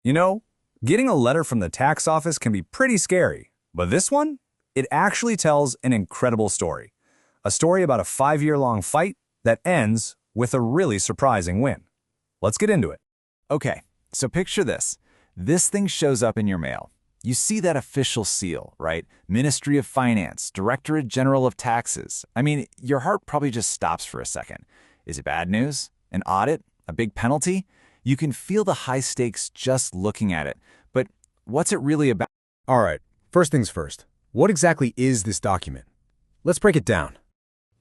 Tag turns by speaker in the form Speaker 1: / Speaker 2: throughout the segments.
Speaker 1: You know, getting a letter from the tax office can be pretty scary, but this one? It actually tells an incredible story. A story about a 5-year-long fight that ends with a really surprising win. Let's get into it.
Speaker 2: Okay, so picture this. This thing shows up in your mail. You see that official seal, right? Ministry of Finance, Directorate General of Taxes. I mean, your heart probably just stops for a second. Is it bad news? An audit? A big penalty? You can feel the high stakes just looking at it. But what's it really about?
Speaker 3: All right, first things first. What exactly is this document? Let's break it down.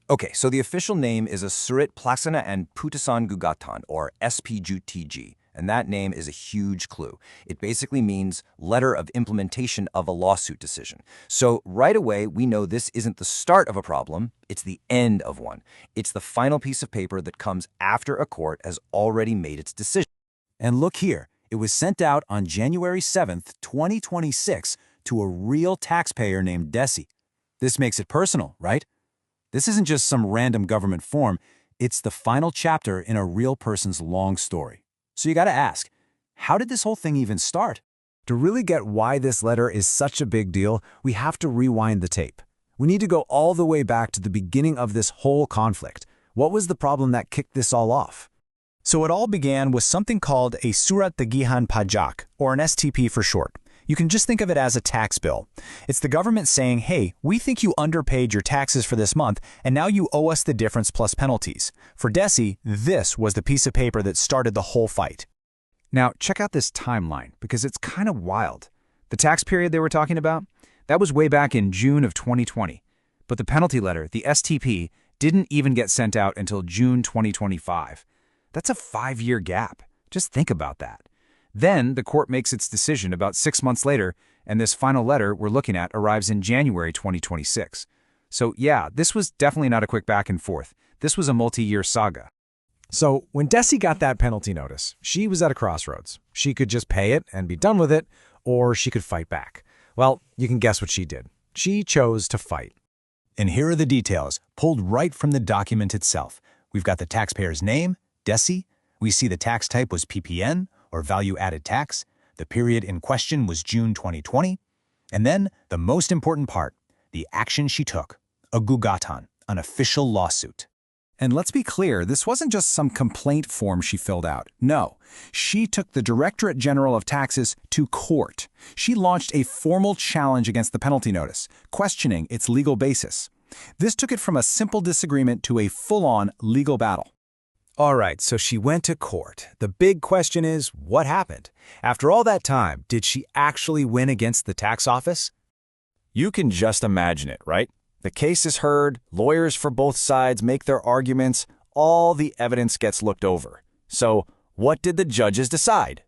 Speaker 4: Okay, so the official name is a Surat Pelaksana and Putusan Gugatan, or SPGTG, and that name is a huge clue. It basically means letter of implementation of a lawsuit decision. So right away, we know this isn't the start of a problem, it's the end of one. It's the final piece of paper that comes after a court has already made its decision.
Speaker 2: And look here, it was sent out on January 7th, 2026 to a real taxpayer named Desi. This makes it personal, right? This isn't just some random government form, it's the final chapter in a real person's long story. So you gotta ask, how did this whole thing even start?
Speaker 3: To really get why this letter is such a big deal, we have to rewind the tape. We need to go all the way back to the beginning of this whole conflict. What was the problem that kicked this all off?
Speaker 5: So it all began with something called a Surat Tagihan Pajak, or an STP for short. You can just think of it as a tax bill. It's the government saying, hey, we think you underpaid your taxes for this month, and now you owe us the difference plus penalties. For Desi, this was the piece of paper that started the whole fight.
Speaker 6: Now, check out this timeline, because it's kind of wild. The tax period they were talking about, that was way back in June of 2020. But the penalty letter, the STP, didn't even get sent out until June 2025. That's a 5-year gap. Just think about that. Then the court makes its decision about 6 months later, and this final letter we're looking at arrives in January 2026. So yeah, this was definitely not a quick back and forth. This was a multi-year saga.
Speaker 3: So when Desi got that penalty notice, she was at a crossroads. She could just pay it and be done with it, or she could fight back. Well, you can guess what she did. She chose to fight.
Speaker 5: And here are the details, pulled right from the document itself. We've got the taxpayer's name, Desi. We see the tax type was PPN, or value-added tax. The period in question was June 2020. And then, the most important part, the action she took, a gugatan, an official lawsuit.
Speaker 6: And let's be clear, this wasn't just some complaint form she filled out. No, she took the Directorate General of Taxes to court. She launched a formal challenge against the penalty notice, questioning its legal basis. This took it from a simple disagreement to a full-on legal battle.
Speaker 3: All right, so she went to court. The big question is, what happened? After all that time, did she actually win against the tax office?
Speaker 2: You can just imagine it, right? The case is heard, lawyers for both sides make their arguments, all the evidence gets looked over. So, what did the judges decide?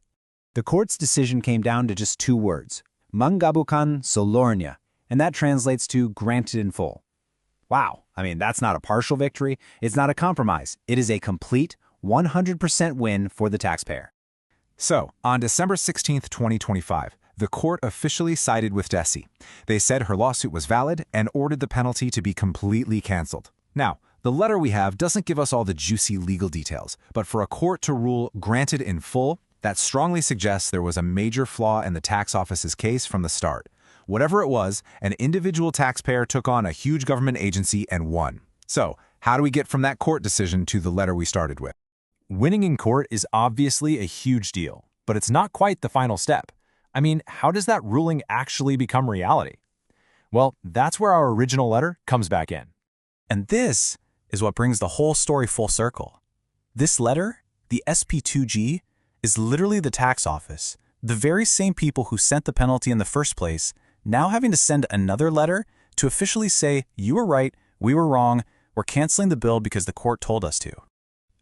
Speaker 5: The court's decision came down to just 2 words, mengabulkan seluruhnya, and that translates to granted in full. Wow, I mean, that's not a partial victory, it's not a compromise, it is a complete 100% win for the taxpayer.
Speaker 6: So, on December 16th, 2025, the court officially sided with Desi. They said her lawsuit was valid and ordered the penalty to be completely canceled. Now, the letter we have doesn't give us all the juicy legal details, but for a court to rule granted in full, that strongly suggests there was a major flaw in the tax office's case from the start. Whatever it was, an individual taxpayer took on a huge government agency and won. So, how do we get from that court decision to the letter we started with?
Speaker 1: Winning in court is obviously a huge deal, but it's not quite the final step. I mean, how does that ruling actually become reality? Well, that's where our original letter comes back in.
Speaker 5: And this is what brings the whole story full circle. This letter, the SP2G, is literally the tax office, the very same people who sent the penalty in the first place, now having to send another letter to officially say, you were right, we were wrong, we're canceling the bill because the court told us to.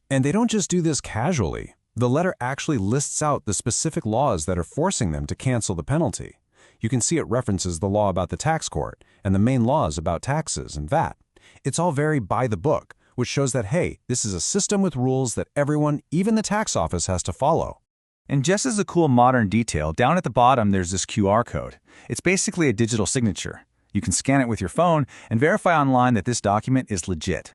Speaker 3: And they don't just do this casually. The letter actually lists out the specific laws that are forcing them to cancel the penalty. You can see it references the law about the tax court and the main laws about taxes and VAT. It's all very by the book, which shows that, hey, this is a system with rules that everyone, even the tax office, has to follow.
Speaker 6: And just as a cool modern detail, down at the bottom there's this QR code. It's basically a digital signature. You can scan it with your phone and verify online that this document is legit.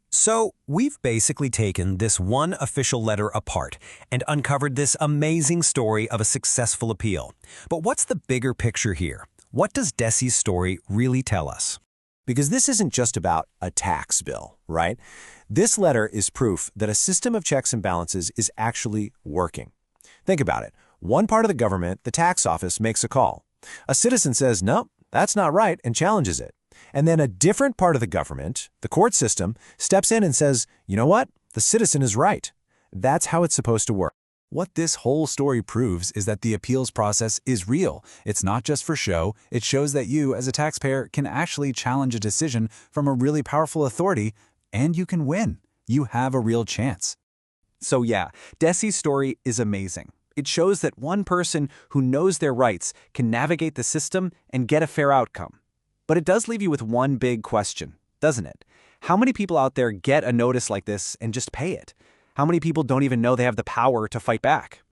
Speaker 7: So, we've basically taken this one official letter apart and uncovered this amazing story of a successful appeal. But what's the bigger picture here? What does Desi's story really tell us?
Speaker 8: Because this isn't just about a tax bill, right? This letter is proof that a system of checks and balances is actually working. Think about it. One part of the government, the tax office, makes a call. A citizen says, "No, that's not right," and challenges it. And then a different part of the government, the court system, steps in and says, "You know what? The citizen is right." That's how it's supposed to work.
Speaker 2: What this whole story proves is that the appeals process is real. It's not just for show. It shows that you, as a taxpayer, can actually challenge a decision from a really powerful authority, and you can win. You have a real chance.
Speaker 9: So yeah, Desi's story is amazing. It shows that one person who knows their rights can navigate the system and get a fair outcome. But it does leave you with one big question, doesn't it? How many people out there get a notice like this and just pay it? How many people don't even know they have the power to fight back?